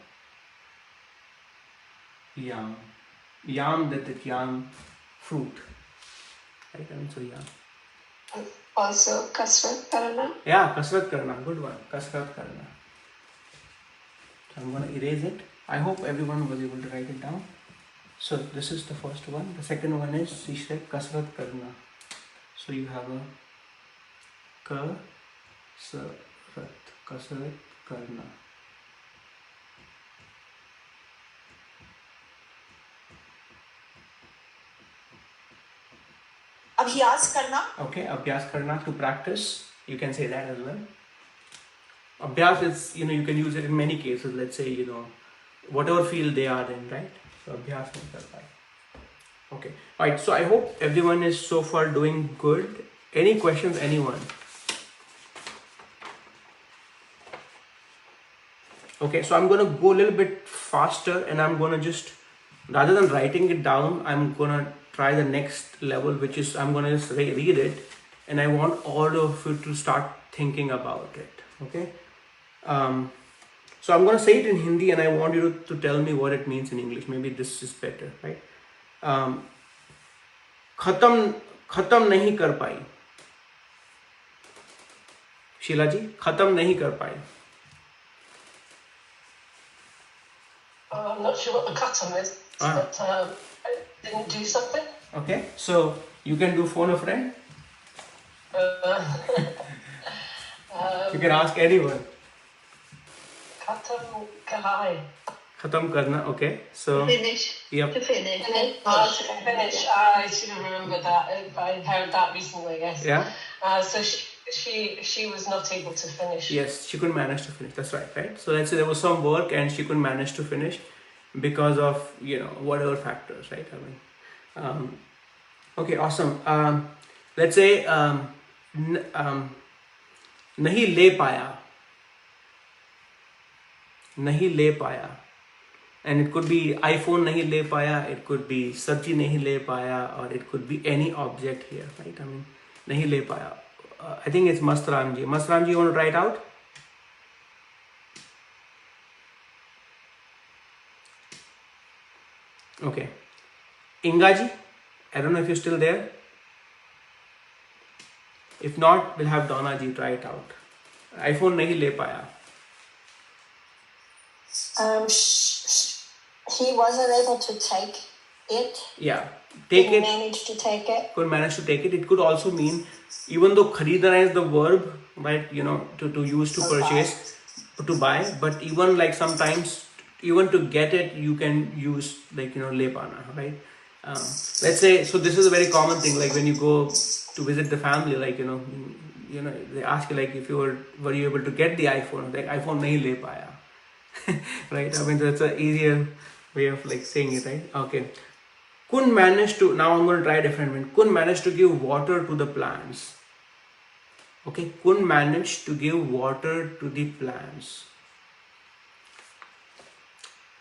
yam. Yam, that yam fruit. Right, so yam. Also, kasrat karna. Yeah, kasrat karna, good one. Kasrat karna. So I'm going to erase it. I hope everyone was able to write it down. So this is the first one. The second one is she said kasrat karna. So you have a kasrat karna. Abhyas karna. Okay, abhyas karna, to practice. You can say that as well. Abhyas is, you can use it in many cases. Let's say, whatever field they are in, right? So abhyas mein karta hai. Okay, alright. So I hope everyone is so far doing good. Any questions, anyone? Okay, so I'm going to go a little bit faster and I'm going to just, rather than writing it down, I'm going to try the next level, which is I'm going to just read it and I want all of you to start thinking about it. Okay. So I'm going to say it in Hindi and I want you to tell me what it means in English. Maybe this is better, right? Khatam nahi kar pai. Sheila ji, khatam nahi kar pai. I'm not sure what the khatam is, but I didn't do something. Okay, so you can do phone a friend. You can ask anyone. Khatam kahai. Khatam karna, okay. So Finish. yep. To finish. Finish. I should have remembered that. I heard that recently. Yes. Yeah. So she was not able to finish. Yes, she couldn't manage to finish. That's right. So let's say there was some work and she couldn't manage to finish because of whatever factors, right? I mean, okay, awesome. Let's say nahi le paya. Nahi le paya. And it could be iPhone nahi le paya, it could be sabji nahi le paya, or it could be any object here, right? I mean, nahi le paya. I think it's Mastram ji. Mastram ji, you want to try it out? Okay. Inga ji, I don't know if you're still there. If not, we'll have Donna ji try it out. iPhone nahi le paya. He wasn't able to take it. Yeah, take Didn't it. Manage to take it. Could manage to take it. It could also mean, even though kharidana is the verb, right? To use, to purchase, to buy. But even like sometimes, even to get it, you can use like le pana, right? Let's say, so this is a very common thing. Like when you go to visit the family, like they ask you like if were you able to get the iPhone? Like iPhone nahi le paya. Right? I mean, that's an easier way of like saying it, right? Okay. Couldn't manage to, now I'm going to try a different one. Couldn't manage to give water to the plants. Okay. Couldn't manage to give water to the plants.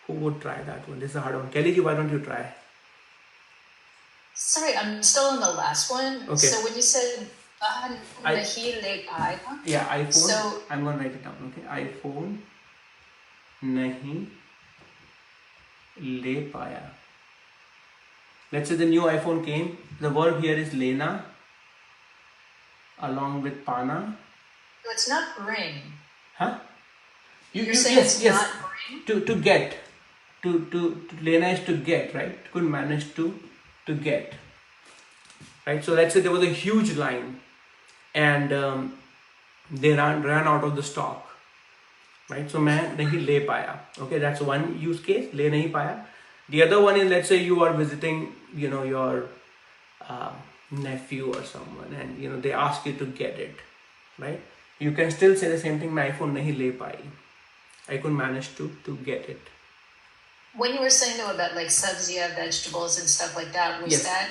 Who would try that one? This is a hard one. Kelly ji, why don't you try? Sorry, I'm still on the last one. Okay. So when you said nahi le paya. Yeah, iPhone. So I'm going to write it down. Okay. iPhone nahi le paya. Let's say the new iPhone came. The verb here is lena along with pana. it's not bring. Huh? You're saying yes, it's yes. not bring? To get. To lena is to get, right? Couldn't manage to get. Right? So let's say there was a huge line and they ran out of the stock. Right? So मैं नहीं ले पाया. Okay, that's one use case. ले नहीं पाया. The other one is, let's say you are visiting, your nephew or someone, and they ask you to get it, right? You can still say the same thing. मैं iPhone नहीं ले पाई. I couldn't manage to get it. When you were saying though about like sabziya, vegetables and stuff like that, was Yes. that?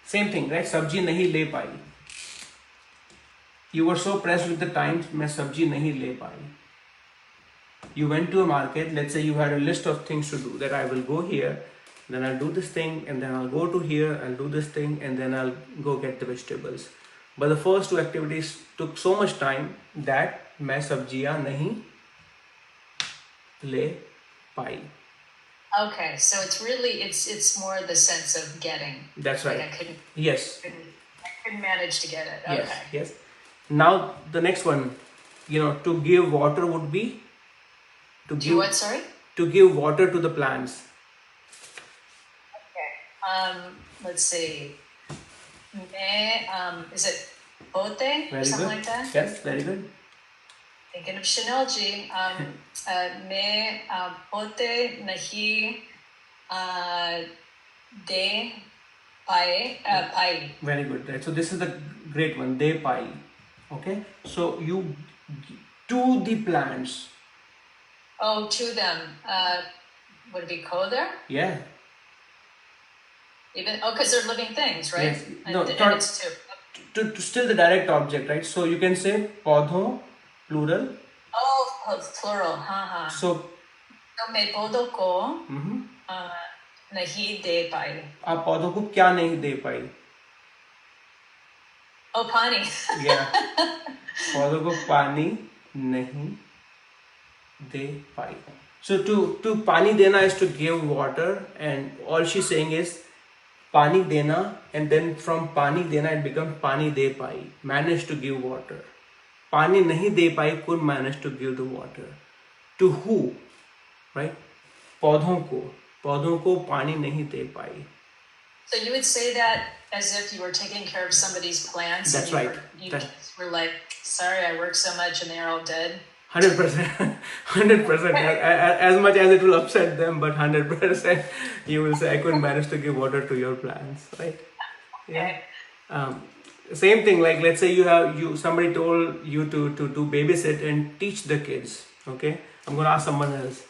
Same thing, right? Sabji नहीं ले पाई. You were so pressed with the time, मैं sabji नहीं ले पाई. You went to a market, let's say you had a list of things to do, that I will go here, then I'll do this thing, and then I'll go to here, I'll do this thing, and then I'll go get the vegetables. But the first two activities took so much time that मैं सब्जियां नहीं ले पाई. Okay, so it's really it's more the sense of getting. That's right. Like I Yes. couldn't manage to get it. Okay. Yes. Yes. Now the next one, to give water would be to Do give what? Sorry. to give water to the plants. Okay. Let's see. Is it bote? Very Something good. like that? Yes, very good. Thinking of Chanel Ji. Me bote nahi de paayi. Very good. Right. So this is the great one. De paayi. Okay. So you to the plants. Oh, to them. Would it be coder? Yeah. Even because they're living things, right? Yes. No, And it's two. To still the direct object, right? So you can say पौधों plural. Oh, plural. Ha. So तो मैं पौधों को नहीं दे पाई. आप पौधों को क्या नहीं दे पाई? Oh, pani. Yeah. पौधों को पानी नहीं दे पाई. So to पानी देना is to give water, and all she's saying is पानी देना, and then from पानी देना it becomes पानी दे पाई. Managed to give water. पानी नहीं दे पाई, couldn't manage to give the water. To who? Right? पौधों को पानी नहीं दे पाई. So you would say that as if you were taking care of somebody's plants. That's and right. You were like, sorry, I work so much and they're all dead. 100%. 100%. As much as it will upset them, but 100% you will say, I couldn't manage to give water to your plants, right? Yeah. Same thing, like let's say somebody told you to babysit and teach the kids. Okay, I'm gonna ask someone else.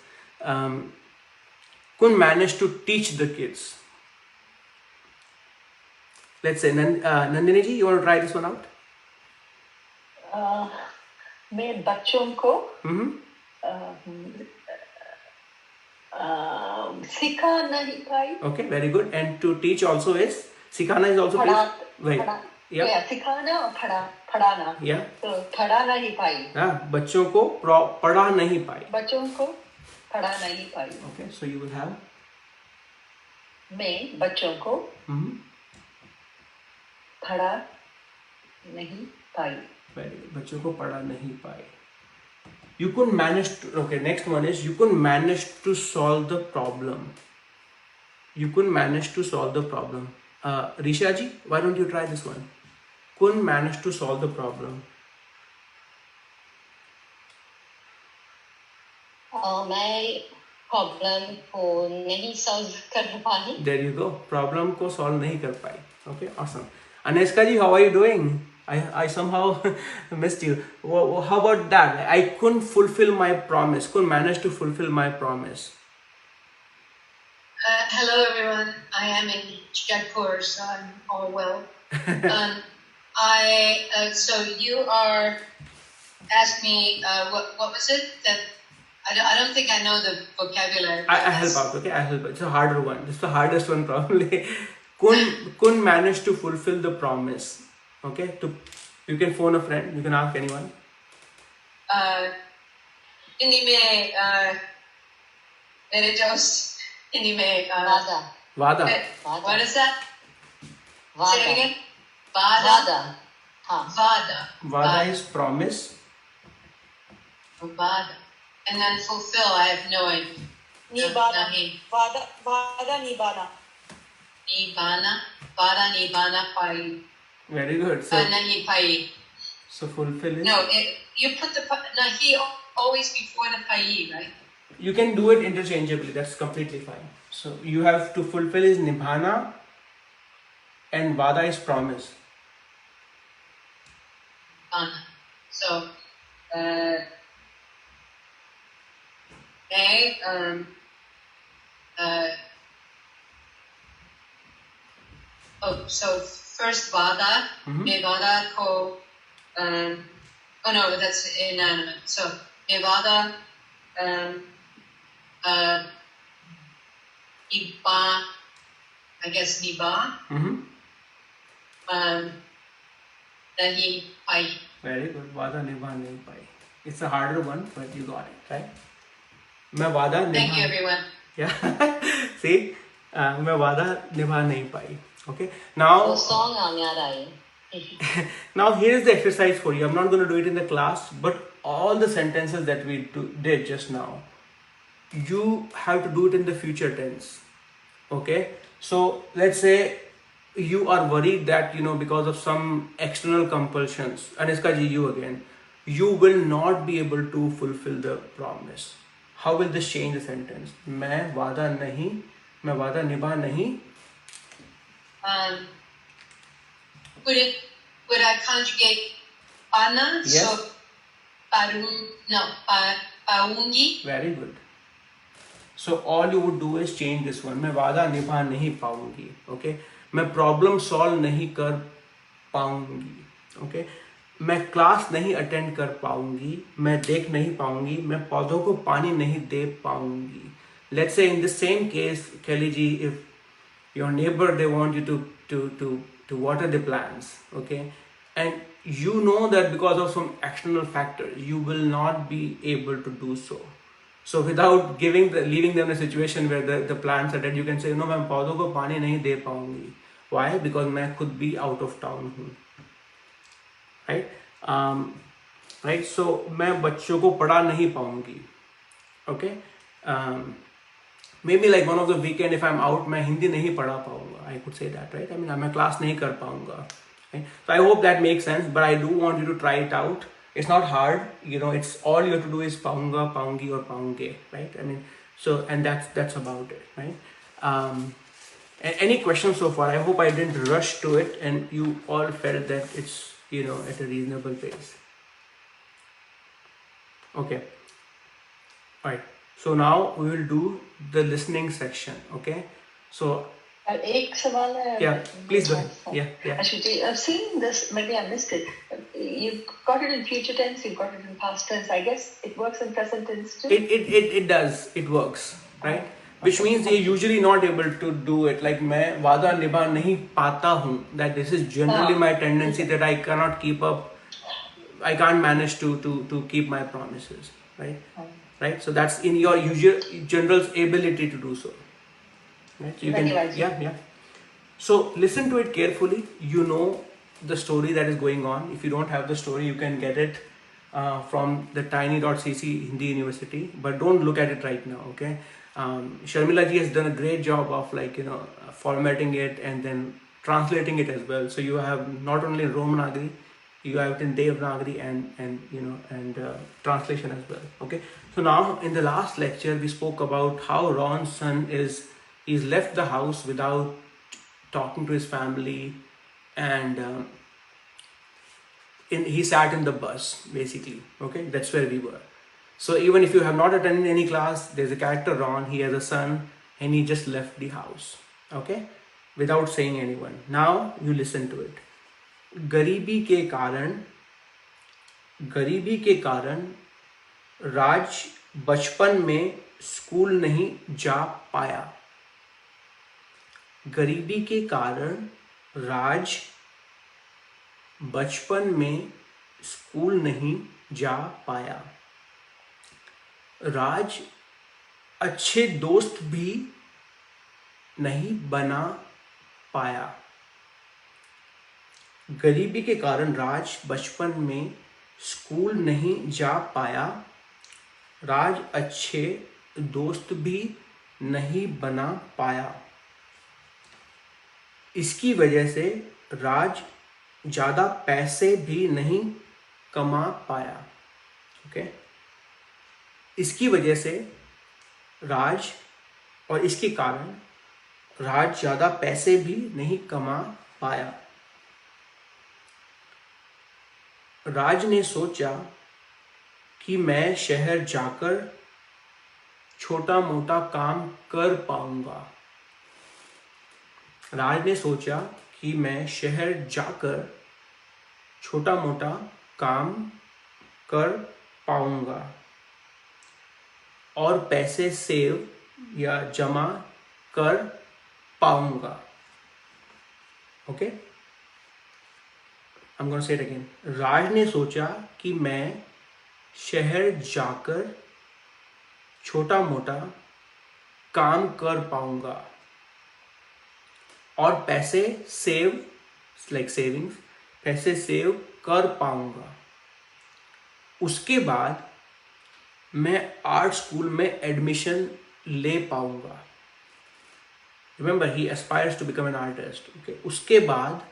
Couldn't manage to teach the kids. Let's say Nandini ji, you want to try this one out? मैं बच्चों को सिखा नहीं पाई. Okay, very good. And to teach also is सिखाना is also right. Yeah, सिखाना और पढ़ाना. Yeah. तो पढ़ा नहीं पाई. हाँ, बच्चों को पढ़ा नहीं पाई. बच्चों को पढ़ा नहीं पाई. Okay, so you will have. मैं बच्चों को पढ़ा नहीं पाई. Very good. बच्चों को पढ़ा नहीं पाई. You couldn't manage to. Okay, next one is you couldn't manage to solve the problem. You couldn't manage to solve the problem. Risha ji, why don't you try this one? Couldn't manage to solve the problem. मैं problem को नहीं solve कर पाई. There you go. Problem को solve नहीं कर पाई. Okay, awesome. Aneska ji, how are you doing? I somehow missed you. How about that? I couldn't fulfill my promise. Couldn't manage to fulfill my promise. Hello everyone. I am in Jaipur, so I'm all well. So you are asked me what was it that I don't think I know the vocabulary. I help out. Okay, I help out. It's a harder one. It's the hardest one probably. couldn't manage to fulfill the promise. Okay, you can phone a friend. You can ask anyone. Hindi mein mere dost hindi mein Vada. What is that? Vada. Say it again. Vada. हाँ. Vada. Vada is promise. Vada. And then fulfill, I have no idea. Nibbana. Nahin. Vada nibbana. Nibbana. Vada nibbana paayi. Very good. So, Nahi paayi. So fulfill is? No, you put the nahi always before the paayi, right? You can do it interchangeably. That's completely fine. So you have to fulfill is nibhana and vada is promise. So, so first vada, me vada ko, oh no, that's inanimate. So, me vada, iba, I guess niba, nahi paayi. Very good. Vada nibha nahi pai. It's a harder one, but you got it, right? मैं वादा निभा. Thank you, everyone. Yeah. See, मैं वादा निभा नहीं पाई. Okay. Now. song आने आ रहा है. Now here is the exercise for you. I'm not going to do it in the class, but all the sentences that we did just now, you have to do it in the future tense. Okay. So let's say you are worried that because of some external compulsions, Aniska ji, you again, you will not be able to fulfill the promise. How will this change the sentence? मैं वादा निभा नहीं. Would I conjugate pana? Yes. So paungi. Very good. So all you would do is change this one. मैं वादा निभा नहीं पाऊंगी. Okay. मैं problem solve नहीं कर पाऊंगी. Okay. मैं क्लास नहीं अटेंड कर पाऊंगी. मैं देख नहीं पाऊंगी. मैं पौधों को पानी नहीं दे पाऊंगी. Let's say in the same case, Kelly ji, if your neighbor, they want you to water the plants, okay, and you know that because of some external factor you will not be able to do so. So without leaving them in a situation where the plants are dead, you can say, no, मैं पौधों को पानी नहीं दे पाऊंगी. Why? Because मैं खुद भी out of town हूँ. Right? Right? So मैं बच्चों को पढ़ा नहीं पाऊंगी. Okay? Maybe like one of the weekend, if I'm out, मैं हिंदी नहीं पढ़ा पाऊंगा. I could say that, right? I mean, मैं class नहीं कर पाऊंगा. Right? So I hope that makes sense, but I do want you to try it out. It's not hard, it's all you have to do is paunga, paungi or paunge, right? I mean, so, and that's about it, right? Any questions so far? I hope I didn't rush to it and you all felt that it's, at a reasonable pace. Okay. All right. So now we will do the listening section, okay? So, एक सवाल है. Yeah, please go ahead. Yeah. Ashu Ji, I've seen this, maybe I missed it. You've got it in future tense, you've got it in past tense. I guess it works in present tense too? It does. It works, right? Which means you're usually not able to do it. Like मैं वादा निभा नहीं पाता हूँ. That this is generally my tendency that I cannot keep up. I can't manage to keep my promises, right? Right. So that's in your general ability to do so. Right? So you can, yeah. So listen to it carefully. You know the story that is going on. If you don't have the story, you can get it from the tiny.cc Hindi University, but don't look at it right now, okay? Sharmila ji has done a great job of formatting it and then translating it as well. So you have not only Romanagari, you have it in Devanagari and translation as well, okay? So now in the last lecture, we spoke about how Ron's son he's left the house without talking to his family, and he sat in the bus, basically, okay? That's where we were. So even if you have not attended any class, there's a character Ron, he has a son, and he just left the house, okay? Without saying anyone. Now you listen to it. गरीबी के कारण राज बचपन में school नहीं जा पाया. गरीबी के कारण राज बचपन में स्कूल नहीं जा पाया. राज अच्छे दोस्त भी नहीं बना पाया. गरीबी के कारण राज बचपन में स्कूल नहीं जा पाया. राज अच्छे दोस्त भी नहीं बना पाया। इसकी वजह से राज ज़्यादा पैसे भी नहीं कमा पाया। ओके, इसकी वजह से राज और इसके कारण राज ज़्यादा पैसे भी नहीं कमा पाया। राज ने सोचा कि मैं शहर जाकर छोटा मोटा काम कर पाऊंगा। राज ने सोचा कि मैं शहर जाकर छोटा मोटा काम कर पाऊंगा और पैसे सेव या जमा कर पाऊंगा। Okay, I am gonna say it again. Raj ने सोचा कि मैं शहर जाकर छोटा मोटा काम कर पाऊंगा और पैसे सेव लाइक सेविंग्स पैसे सेव कर पाऊंगा। उसके बाद मैं आर्ट स्कूल में एडमिशन ले पाऊंगा। Remember, he aspires to become an artist. Okay, उसके बाद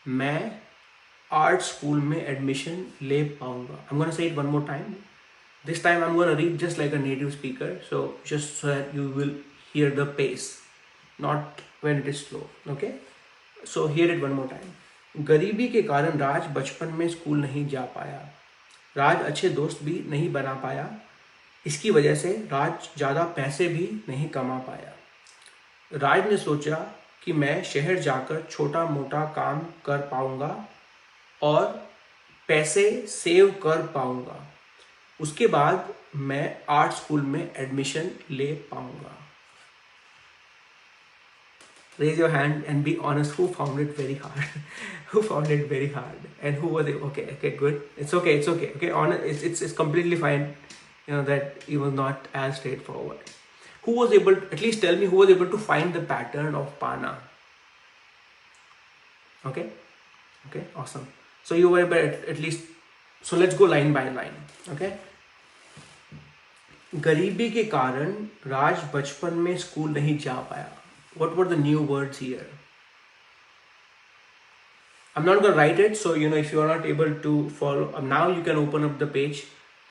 मैं आर्ट स्कूल में एडमिशन ले पाऊंगा। I am gonna say it one more time. This time I'm going to read just like a native speaker, so just so that you will hear the pace, not when it is slow. Okay, so hear it one more time. गरीबी के कारण राज बचपन में school नहीं जा पाया। राज अच्छे दोस्त भी नहीं बना पाया। इसकी वजह से राज ज़्यादा पैसे भी नहीं कमा पाया। राज ने सोचा कि मैं शहर जाकर छोटा मोटा काम कर पाऊंगा और पैसे सेव कर पाऊंगा। उसके बाद मैं आर्ट स्कूल में एडमिशन ले पाऊंगा। Raise your hand and be honest. Who found it very hard? Who found it very hard? And who was it? Okay, good. It's okay. Okay, it's completely fine. You know that it was not as straightforward. Who was able? At least tell me who was able to find the pattern of Pana. Okay, awesome. So you were able at least. So let's go line by line. Okay. गरीबी के कारण राज बचपन में school नहीं जा पाया. What were the new words here? I'm not going to write it, so if you are not able to follow, now you can open up the page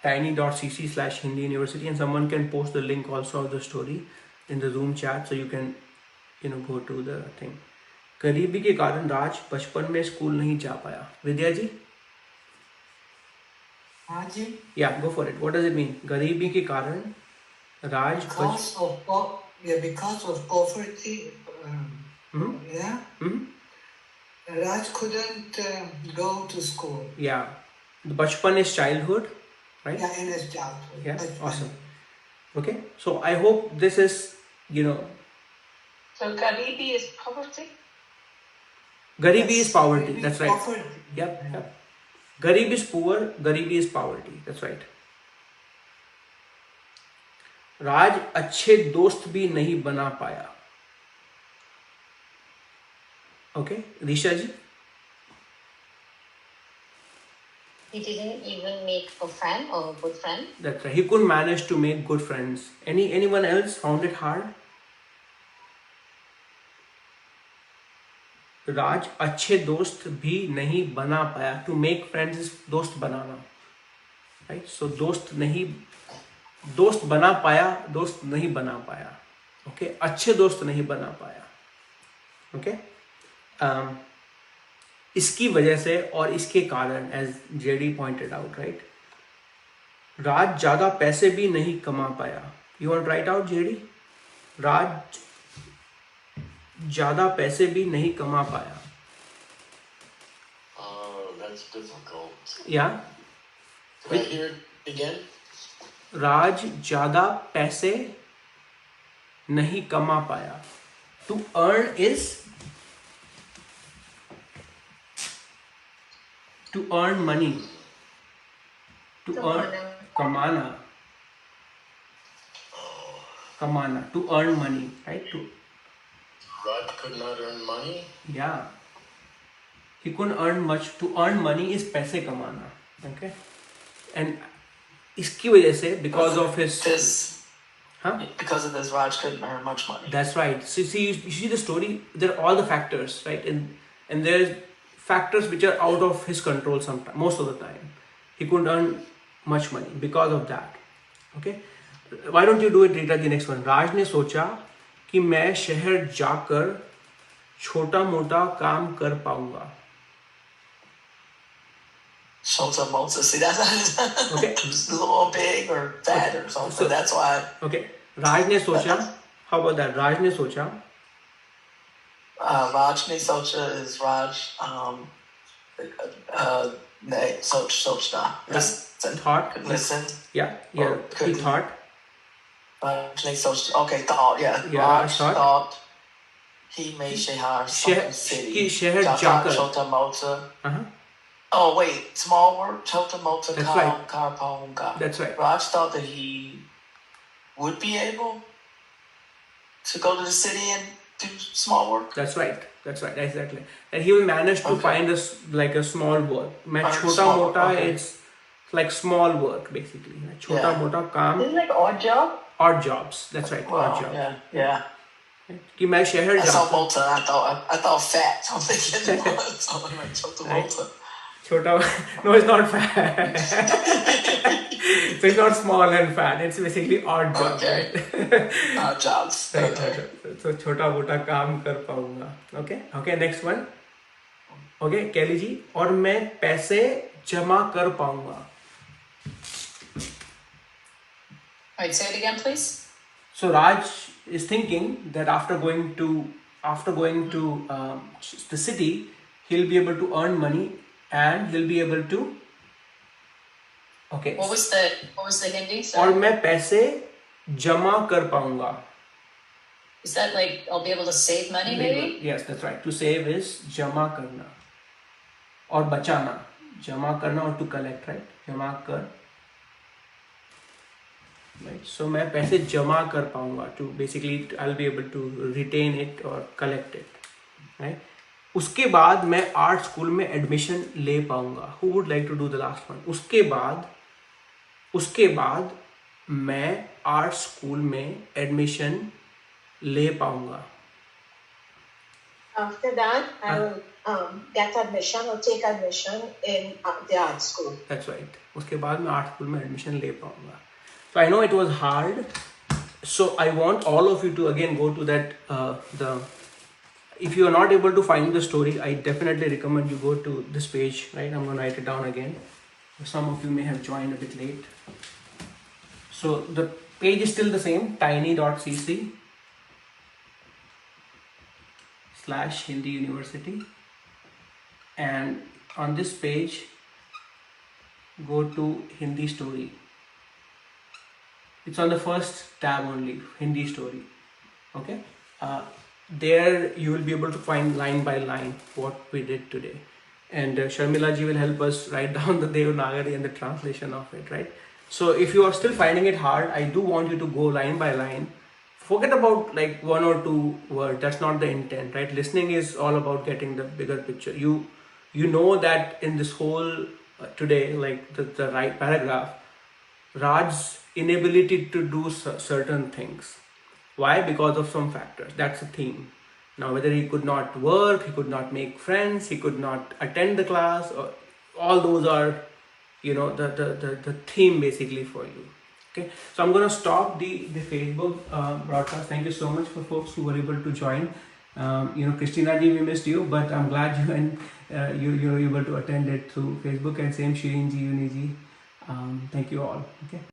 tiny.cc/Hindi University and someone can post the link also of the story in the Zoom chat, so you can go to the thing. गरीबी के कारण राज बचपन में school नहीं जा पाया. विद्या जी? हाँ जी. Yeah, go for it. What does it mean? गरीबी के कारण राज because of poverty, Raj couldn't go to school. Yeah, the bachpan is childhood, right? Yeah, in his childhood. Yeah, Bachpan. awesome. Okay, so I hope this is So garibi is poverty? Garibi is poverty, Garibi that's is right. poverty. Yep. Garib is poor, garibi is poverty, that's right. राज अच्छे दोस्त भी नहीं बना पाया. Okay, Risha ji? He didn't even make a friend or a good friend. That's right. He couldn't manage to make good friends. Anyone else found it hard? राज अच्छे दोस्त भी नहीं बना पाया. To make friends is दोस्त बनाना, right? So दोस्त बना पाया, दोस्त नहीं बना पाया. Okay, अच्छे दोस्त नहीं बना पाया. Okay, इसकी वजह से और इसके कारण, as JD pointed out, right? राज ज़्यादा पैसे भी नहीं कमा पाया. You want to write out, JD? राज ज़्यादा पैसे भी नहीं कमा पाया. That's difficult. Yeah. Can I hear it again? राज ज़्यादा पैसे नहीं कमा पाया. To earn is to earn money. To earn कमाना. To earn money, right? Raj could not earn money? Yeah. He couldn't earn much. To earn money is पैसे कमाना. Okay. And इसकी वजह से because of his because of this, Raj couldn't earn much money. That's right. So you see the story. There are all the factors, right? And there's factors which are out of his control. Sometimes, most of the time, he couldn't earn much money because of that. Okay. Why don't you do it? Read the next one. Raj ने सोचा कि मैं शहर जाकर छोटा मोटा काम कर पाऊंगा. Shota Mota. See, that's okay. A little big or fat or something. So that's why. Okay. Raj ने सोचा. How about that? Raj ने सोचा. Raj ne socha is Raj. Sochna. Listen. Thought. Listen. Yeah. He thought. Raj ne socha. Okay, thought. Yeah. Raj thought. He may shehar some city. शहर जाकर. Shota Mota. Oh wait, small word. Chota Mota Kar Paunga. That's right. Raj thought that he would be able to go to the city and do small work. That's right. Exactly. And he will manage to find a small work. मैं छोटा मोटा it's like small work basically. छोटा मोटा काम. This is like odd job. Odd jobs. That's right. Odd job. Yeah. कि मैं शहर जाता. I saw Malta. I thought fat. So I'm thinking like छोटा Malta. Chota, no, it's not fat. So it's not small and fat. It's basically odd jobs, right? Odd jobs. Okay. So छोटा मोटा काम कर पाऊंगा. Okay. Next one. Okay, Kelly जी. और मैं पैसे जमा कर पाऊंगा. Wait, say it again, please. So Raj is thinking that after going to the city, he'll be able to earn money. And he'll be able to. Okay. What was the Hindi? और मैं पैसे जमा कर पाऊंगा. Is that like I'll be able to save money, maybe? Yes, that's right. To save is जमा करना और बचाना. जमा करना और to collect, right? जमा कर. Right. So मैं पैसे जमा कर पाऊंगा. To basically I'll be able to retain it or collect it, right? उसके बाद मैं आर्ट स्कूल में एडमिशन ले पाऊंगा. Who would like to do the last one? उसके बाद मैं आर्ट स्कूल में एडमिशन ले पाऊंगा. After that, I will get admission or take admission in the art school. That's right. उसके बाद मैं आर्ट स्कूल में एडमिशन ले पाऊंगा. So I know it was hard. So I want all of you to again go to that if you are not able to find the story, I definitely recommend you go to this page, right? I'm going to write it down again. Some of you may have joined a bit late. So the page is still the same, tiny.cc/Hindi University. And on this page, go to Hindi story. It's on the first tab only, Hindi story. Okay. There you will be able to find line by line what we did today, and Sharmila ji will help us write down the Devanagari and the translation of it, right? So if you are still finding it hard, I do want you to go line by line. Forget about like one or two words. That's not the intent, right? Listening is all about getting the bigger picture. You know that in this whole today, like the right paragraph, Raj's inability to do certain things. Why? Because of some factors. That's the theme. Now, whether he could not work, he could not make friends, he could not attend the class, or all those are, the theme basically for you. Okay. So I'm going to stop the Facebook broadcast. Thank you so much for folks who were able to join. Christina ji, we missed you, but I'm glad you're able to attend it through Facebook, and same Shirin ji, Yuni ji. Thank you all. Okay.